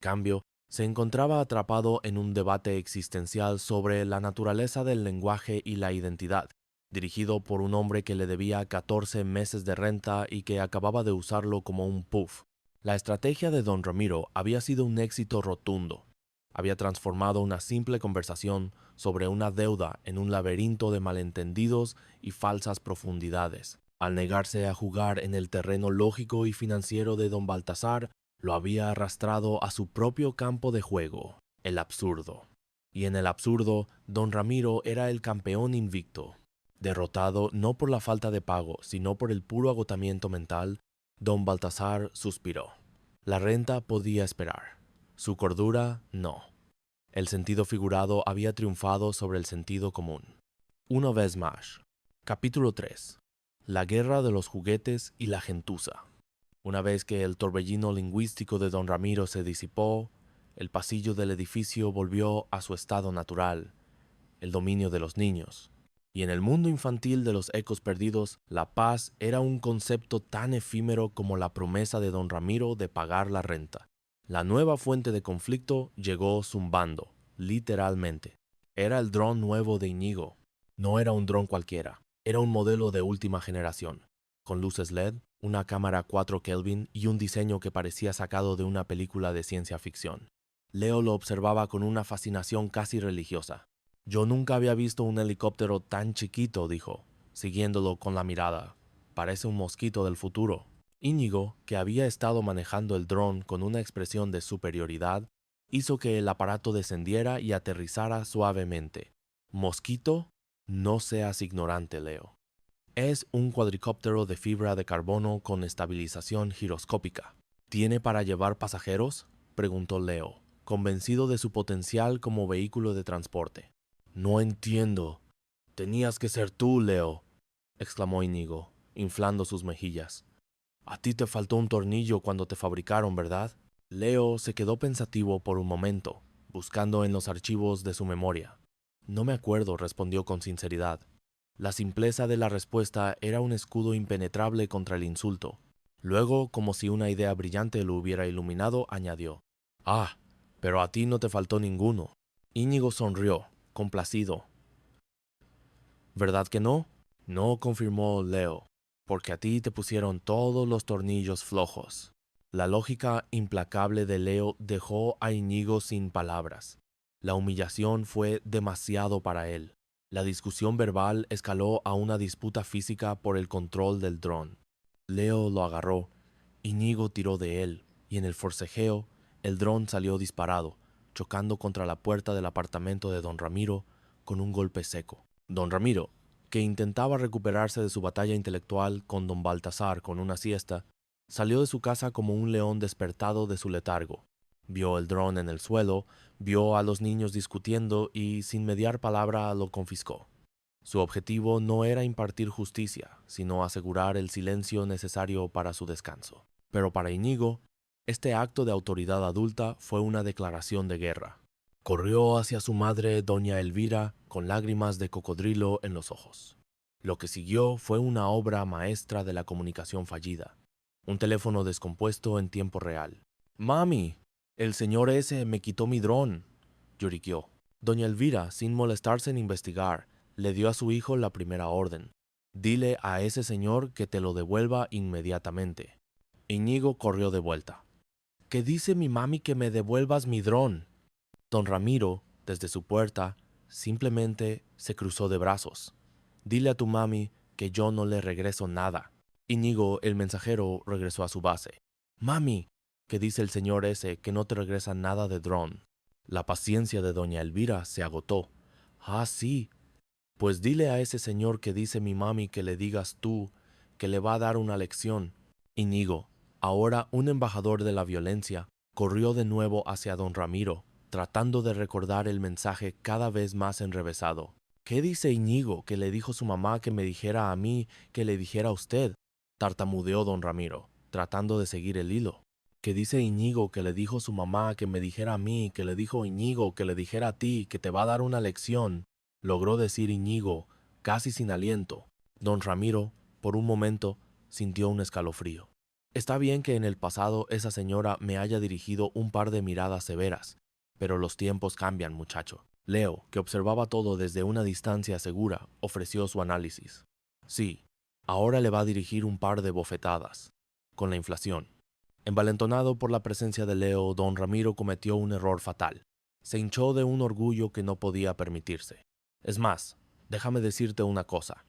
Cambio, se encontraba atrapado en un debate existencial sobre la naturaleza del lenguaje y la identidad, dirigido por un hombre que le debía 14 meses de renta y que acababa de usarlo como un puff. La estrategia de don Ramiro había sido un éxito rotundo. Había transformado una simple conversación sobre una deuda en un laberinto de malentendidos y falsas profundidades. Al negarse a jugar en el terreno lógico y financiero de don Baltasar, lo había arrastrado a su propio campo de juego, el absurdo. Y en el absurdo, don Ramiro era el campeón invicto. Derrotado no por la falta de pago, sino por el puro agotamiento mental, don Baltasar suspiró. La renta podía esperar. Su cordura, no. El sentido figurado había triunfado sobre el sentido común. Una vez más. Capítulo 3. La guerra de los juguetes y la gentuza. Una vez que el torbellino lingüístico de don Ramiro se disipó, el pasillo del edificio volvió a su estado natural, el dominio de los niños. Y en el mundo infantil de los ecos perdidos, la paz era un concepto tan efímero como la promesa de don Ramiro de pagar la renta. La nueva fuente de conflicto llegó zumbando, literalmente. Era el dron nuevo de Íñigo. No era un dron cualquiera, era un modelo de última generación, con luces LED, una cámara 4 Kelvin y un diseño que parecía sacado de una película de ciencia ficción. Leo lo observaba con una fascinación casi religiosa. Yo nunca había visto un helicóptero tan chiquito, dijo, siguiéndolo con la mirada. Parece un mosquito del futuro. Íñigo, que había estado manejando el dron con una expresión de superioridad, hizo que el aparato descendiera y aterrizara suavemente. ¿Mosquito? No seas ignorante, Leo. Es un cuadricóptero de fibra de carbono con estabilización giroscópica. ¿Tiene para llevar pasajeros?, preguntó Leo, convencido de su potencial como vehículo de transporte. No entiendo. Tenías que ser tú, Leo, exclamó Íñigo, inflando sus mejillas. A ti te faltó un tornillo cuando te fabricaron, ¿verdad? Leo se quedó pensativo por un momento, buscando en los archivos de su memoria. No me acuerdo, respondió con sinceridad. La simpleza de la respuesta era un escudo impenetrable contra el insulto. Luego, como si una idea brillante lo hubiera iluminado, añadió: «Ah, pero a ti no te faltó ninguno». Íñigo sonrió, complacido. «¿Verdad que no?», «No», confirmó Leo, «porque a ti te pusieron todos los tornillos flojos». La lógica implacable de Leo dejó a Íñigo sin palabras. La humillación fue demasiado para él. La discusión verbal escaló a una disputa física por el control del dron. Leo lo agarró, Íñigo tiró de él, y en el forcejeo, el dron salió disparado, chocando contra la puerta del apartamento de don Ramiro con un golpe seco. Don Ramiro, que intentaba recuperarse de su batalla intelectual con don Baltasar con una siesta, salió de su casa como un león despertado de su letargo. Vio el dron en el suelo, vio a los niños discutiendo y, sin mediar palabra, lo confiscó. Su objetivo no era impartir justicia, sino asegurar el silencio necesario para su descanso. Pero para Íñigo, este acto de autoridad adulta fue una declaración de guerra. Corrió hacia su madre, doña Elvira, con lágrimas de cocodrilo en los ojos. Lo que siguió fue una obra maestra de la comunicación fallida. Un teléfono descompuesto en tiempo real. «Mami, el señor ese me quitó mi dron», lloriqueó. Doña Elvira, sin molestarse en investigar, le dio a su hijo la primera orden. «Dile a ese señor que te lo devuelva inmediatamente». Íñigo corrió de vuelta. «¿Qué dice mi mami que me devuelvas mi dron?» Don Ramiro, desde su puerta, simplemente se cruzó de brazos. «Dile a tu mami que yo no le regreso nada». Íñigo, el mensajero, regresó a su base. «Mami, ¿qué dice el señor ese que no te regresa nada de dron?» La paciencia de doña Elvira se agotó. «Ah, sí. Pues dile a ese señor que dice mi mami que le digas tú, que le va a dar una lección». Íñigo, ahora un embajador de la violencia, corrió de nuevo hacia don Ramiro, tratando de recordar el mensaje cada vez más enrevesado. «¿Qué dice Íñigo que le dijo su mamá que me dijera a mí que le dijera a usted?», tartamudeó don Ramiro, tratando de seguir el hilo. «¿Qué dice Íñigo que le dijo su mamá que me dijera a mí, que le dijo Íñigo que le dijera a ti, que te va a dar una lección?», logró decir Íñigo, casi sin aliento. Don Ramiro, por un momento, sintió un escalofrío. Está bien que en el pasado esa señora me haya dirigido un par de miradas severas, pero los tiempos cambian, muchacho. Leo, que observaba todo desde una distancia segura, ofreció su análisis. Sí, ahora le va a dirigir un par de bofetadas. Con la inflación. Envalentonado por la presencia de Leo, don Ramiro cometió un error fatal. Se hinchó de un orgullo que no podía permitirse. Es más, déjame decirte una cosa.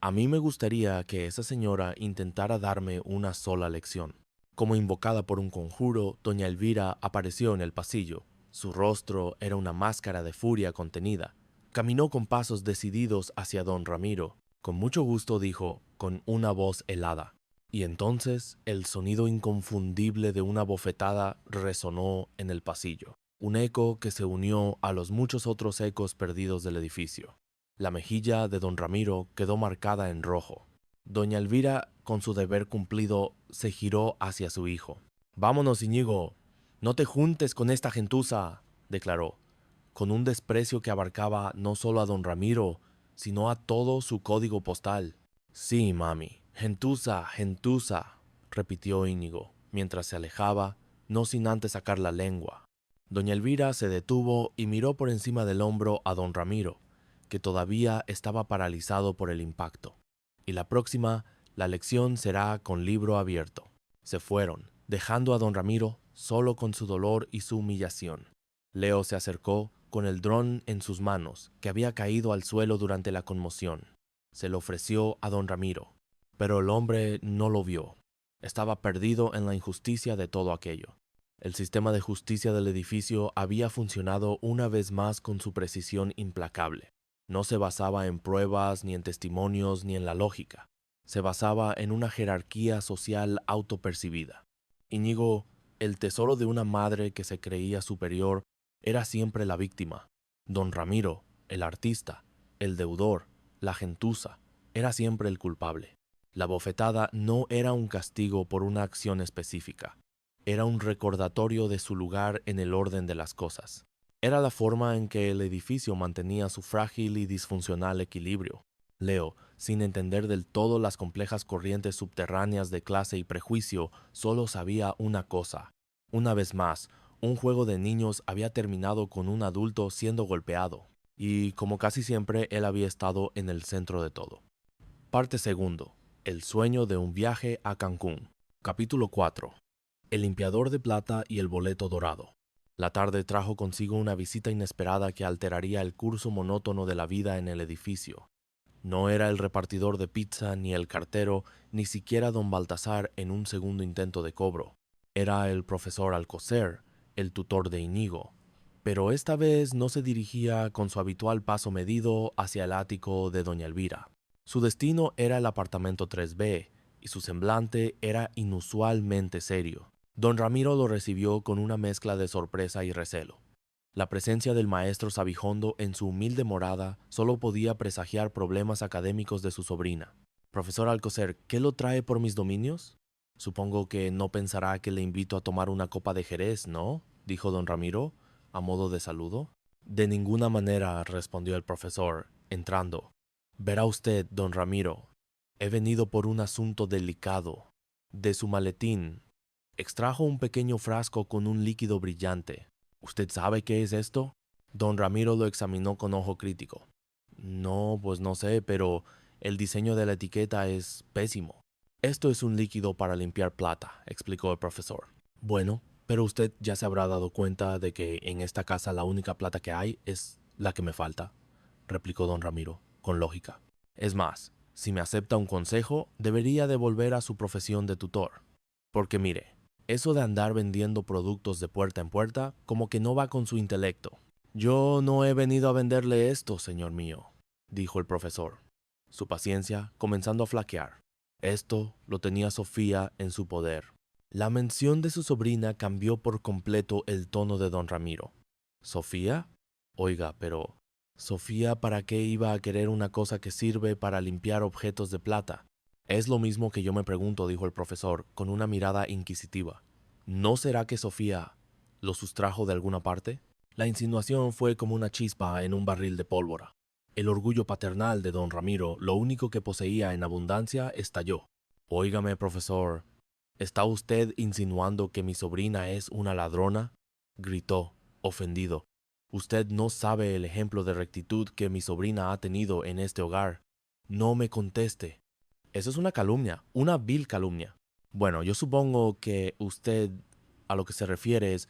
A mí me gustaría que esa señora intentara darme una sola lección. Como invocada por un conjuro, doña Elvira apareció en el pasillo. Su rostro era una máscara de furia contenida. Caminó con pasos decididos hacia don Ramiro. Con mucho gusto dijo, con una voz helada. Y entonces el sonido inconfundible de una bofetada resonó en el pasillo. Un eco que se unió a los muchos otros ecos perdidos del edificio. La mejilla de don Ramiro quedó marcada en rojo. Doña Elvira, con su deber cumplido, se giró hacia su hijo. «Vámonos, Iñigo. No te juntes con esta gentuza», declaró, con un desprecio que abarcaba no solo a don Ramiro, sino a todo su código postal. «Sí, mami. Gentuza, gentuza», repitió Íñigo, mientras se alejaba, no sin antes sacar la lengua. Doña Elvira se detuvo y miró por encima del hombro a don Ramiro, que todavía estaba paralizado por el impacto. Y la próxima, la lección será con libro abierto. Se fueron, dejando a don Ramiro solo con su dolor y su humillación. Leo se acercó con el dron en sus manos, que había caído al suelo durante la conmoción. Se lo ofreció a don Ramiro, pero el hombre no lo vio. Estaba perdido en la injusticia de todo aquello. El sistema de justicia del edificio había funcionado una vez más con su precisión implacable. No se basaba en pruebas, ni en testimonios, ni en la lógica. Se basaba en una jerarquía social autopercibida. Íñigo, el tesoro de una madre que se creía superior, era siempre la víctima. Don Ramiro, el artista, el deudor, la gentuza, era siempre el culpable. La bofetada no era un castigo por una acción específica. Era un recordatorio de su lugar en el orden de las cosas. Era la forma en que el edificio mantenía su frágil y disfuncional equilibrio. Leo, sin entender del todo las complejas corrientes subterráneas de clase y prejuicio, solo sabía una cosa. Una vez más, un juego de niños había terminado con un adulto siendo golpeado, y como casi siempre él había estado en el centro de todo. Parte segundo. El sueño de un viaje a Cancún. Capítulo 4. El limpiador de plata y el boleto dorado. La tarde trajo consigo una visita inesperada que alteraría el curso monótono de la vida en el edificio. No era el repartidor de pizza, ni el cartero, ni siquiera don Baltasar en un segundo intento de cobro. Era el profesor Alcocer, el tutor de Íñigo. Pero esta vez no se dirigía con su habitual paso medido hacia el ático de doña Elvira. Su destino era el apartamento 3B, y su semblante era inusualmente serio. Don Ramiro lo recibió con una mezcla de sorpresa y recelo. La presencia del maestro Sabijondo en su humilde morada solo podía presagiar problemas académicos de su sobrina. «Profesor Alcocer, ¿qué lo trae por mis dominios?» «Supongo que no pensará que le invito a tomar una copa de Jerez, ¿no?», dijo don Ramiro, a modo de saludo. «De ninguna manera», respondió el profesor, entrando. «Verá usted, don Ramiro, he venido por un asunto delicado». De su maletín extrajo un pequeño frasco con un líquido brillante. «¿Usted sabe qué es esto?» Don Ramiro lo examinó con ojo crítico. «No, pues no sé, pero el diseño de la etiqueta es pésimo». «Esto es un líquido para limpiar plata», explicó el profesor. «Bueno, pero usted ya se habrá dado cuenta de que en esta casa la única plata que hay es la que me falta», replicó don Ramiro, con lógica. «Es más, si me acepta un consejo, debería de volver a su profesión de tutor. Porque mire, eso de andar vendiendo productos de puerta en puerta como que no va con su intelecto». «Yo no he venido a venderle esto, señor mío», dijo el profesor, su paciencia comenzando a flaquear. Esto lo tenía Sofía en su poder. La mención de su sobrina cambió por completo el tono de don Ramiro. ¿Sofía? Oiga, pero ¿Sofía para qué iba a querer una cosa que sirve para limpiar objetos de plata? Es lo mismo que yo me pregunto, dijo el profesor, con una mirada inquisitiva. ¿No será que Sofía lo sustrajo de alguna parte? La insinuación fue como una chispa en un barril de pólvora. El orgullo paternal de don Ramiro, lo único que poseía en abundancia, estalló. «Óigame, profesor, ¿Está usted insinuando que mi sobrina es una ladrona? Gritó, ofendido. Usted no sabe el ejemplo de rectitud que mi sobrina ha tenido en este hogar. No me conteste. Eso es una calumnia, una vil calumnia. Bueno, yo supongo que usted a lo que se refiere es